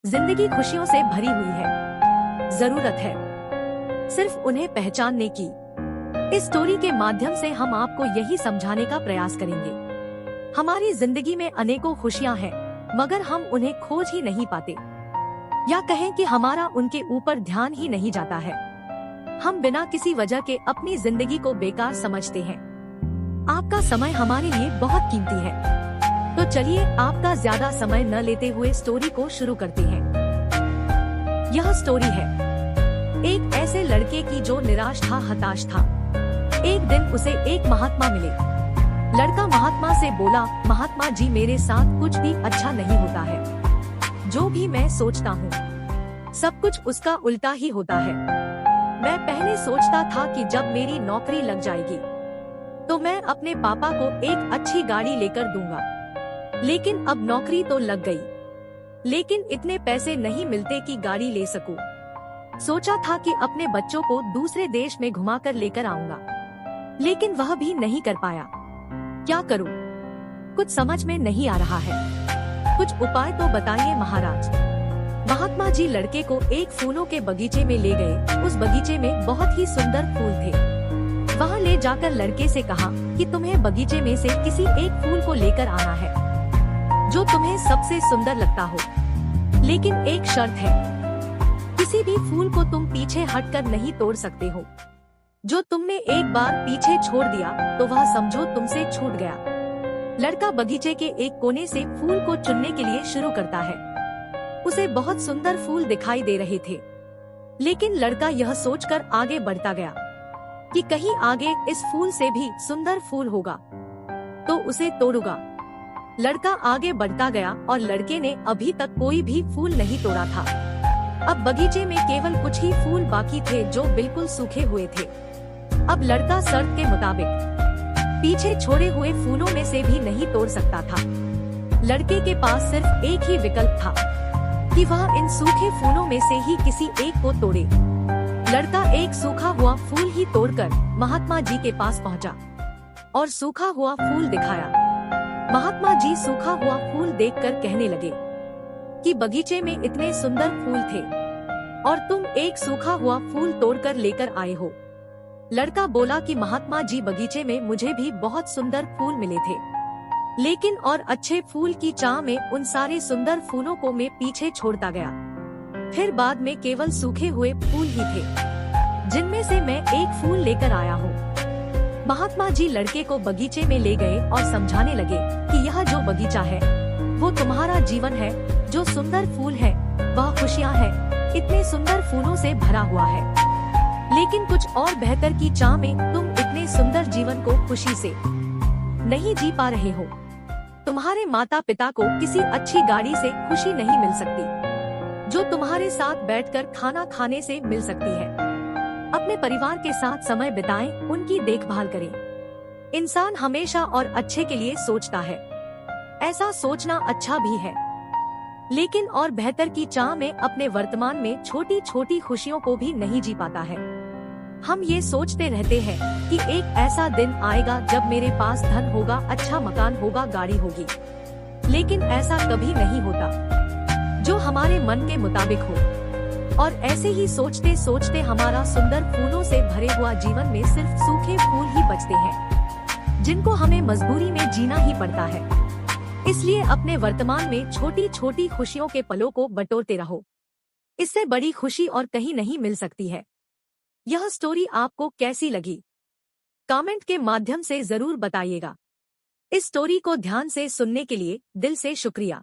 जिंदगी खुशियों से भरी हुई है। जरूरत है सिर्फ उन्हें पहचानने की। इस स्टोरी के माध्यम से हम आपको यही समझाने का प्रयास करेंगे। हमारी जिंदगी में अनेकों खुशियां हैं, मगर हम उन्हें खोज ही नहीं पाते, या कहें कि हमारा उनके ऊपर ध्यान ही नहीं जाता है। हम बिना किसी वजह के अपनी जिंदगी को बेकार समझते हैं। आपका समय हमारे लिए बहुत कीमती है, तो चलिए आपका ज्यादा समय न लेते हुए स्टोरी को शुरू करते हैं। यह स्टोरी है एक ऐसे लड़के की जो निराश था, हताश था। एक दिन उसे एक महात्मा मिले। लड़का महात्मा से बोला, महात्मा जी, मेरे साथ कुछ भी अच्छा नहीं होता है। जो भी मैं सोचता हूँ सब कुछ उसका उल्टा ही होता है। मैं पहले सोचता था कि जब मेरी नौकरी लग जाएगी तो मैं अपने पापा को एक अच्छी गाड़ी लेकर दूंगा, लेकिन अब नौकरी तो लग गई, लेकिन इतने पैसे नहीं मिलते कि गाड़ी ले सकूं। सोचा था कि अपने बच्चों को दूसरे देश में घुमाकर लेकर आऊंगा, लेकिन वह भी नहीं कर पाया। क्या करूं? कुछ समझ में नहीं आ रहा है। कुछ उपाय तो बताइए महाराज। महात्मा जी लड़के को एक फूलों के बगीचे में ले गए। उस बगीचे में बहुत ही सुंदर फूल थे। वहां ले जाकर लड़के से कहा कि तुम्हें बगीचे में से किसी एक फूल को लेकर आना है जो तुम्हें सबसे सुंदर लगता हो, लेकिन एक शर्त है, किसी भी फूल को तुम पीछे हटकर नहीं तोड़ सकते हो। जो तुमने एक बार पीछे छोड़ दिया तो वह समझो तुमसे छूट गया। लड़का बगीचे के एक कोने से फूल को चुनने के लिए शुरू करता है। उसे बहुत सुंदर फूल दिखाई दे रहे थे, लेकिन लड़का यह सोचकर आगे बढ़ता गया कि कहीं आगे इस फूल से भी सुंदर फूल होगा तो उसे तोड़ूंगा। लड़का आगे बढ़ता गया और लड़के ने अभी तक कोई भी फूल नहीं तोड़ा था। अब बगीचे में केवल कुछ ही फूल बाकी थे जो बिल्कुल सूखे हुए थे। अब लड़का शर्त के मुताबिक पीछे छोड़े हुए फूलों में से भी नहीं तोड़ सकता था। लड़के के पास सिर्फ एक ही विकल्प था कि वह इन सूखे फूलों में से ही किसी एक को तोड़े। लड़का एक सूखा हुआ फूल ही तोड़कर महात्मा जी के पास पहुंचा और सूखा हुआ फूल दिखाया। महात्मा जी सूखा हुआ फूल देखकर कहने लगे कि बगीचे में इतने सुंदर फूल थे और तुम एक सूखा हुआ फूल तोड़कर लेकर आए हो। लड़का बोला कि महात्मा जी, बगीचे में मुझे भी बहुत सुंदर फूल मिले थे, लेकिन और अच्छे फूल की चाह में उन सारे सुंदर फूलों को मैं पीछे छोड़ता गया। फिर बाद में केवल सूखे हुए फूल ही थे, जिनमें से मैं एक फूल लेकर आया हूँ। महात्मा जी लड़के को बगीचे में ले गए और समझाने लगे कि यह जो बगीचा है वो तुम्हारा जीवन है। जो सुंदर फूल है वह खुशियाँ है। इतने सुंदर फूलों से भरा हुआ है, लेकिन कुछ और बेहतर की चाह में तुम इतने सुंदर जीवन को खुशी से नहीं जी पा रहे हो। तुम्हारे माता पिता को किसी अच्छी गाड़ी से खुशी नहीं मिल सकती जो तुम्हारे साथ बैठकर खाना खाने से मिल सकती है। अपने परिवार के साथ समय बिताएं, उनकी देखभाल करें। इंसान हमेशा और अच्छे के लिए सोचता है। ऐसा सोचना अच्छा भी है, लेकिन और बेहतर की चाह में अपने वर्तमान में छोटी छोटी खुशियों को भी नहीं जी पाता है। हम ये सोचते रहते हैं कि एक ऐसा दिन आएगा जब मेरे पास धन होगा, अच्छा मकान होगा, गाड़ी होगी, लेकिन ऐसा कभी नहीं होता जो हमारे मन के मुताबिक हो। और ऐसे ही सोचते सोचते हमारा सुंदर फूलों से भरे हुआ जीवन में सिर्फ सूखे फूल ही बचते हैं, जिनको हमें मजबूरी में जीना ही पड़ता है। इसलिए अपने वर्तमान में छोटी छोटी खुशियों के पलों को बटोरते रहो। इससे बड़ी खुशी और कहीं नहीं मिल सकती है। यह स्टोरी आपको कैसी लगी? कमेंट के माध्यम से जरूर बताइएगा। इस स्टोरी को ध्यान से सुनने के लिए दिल से शुक्रिया।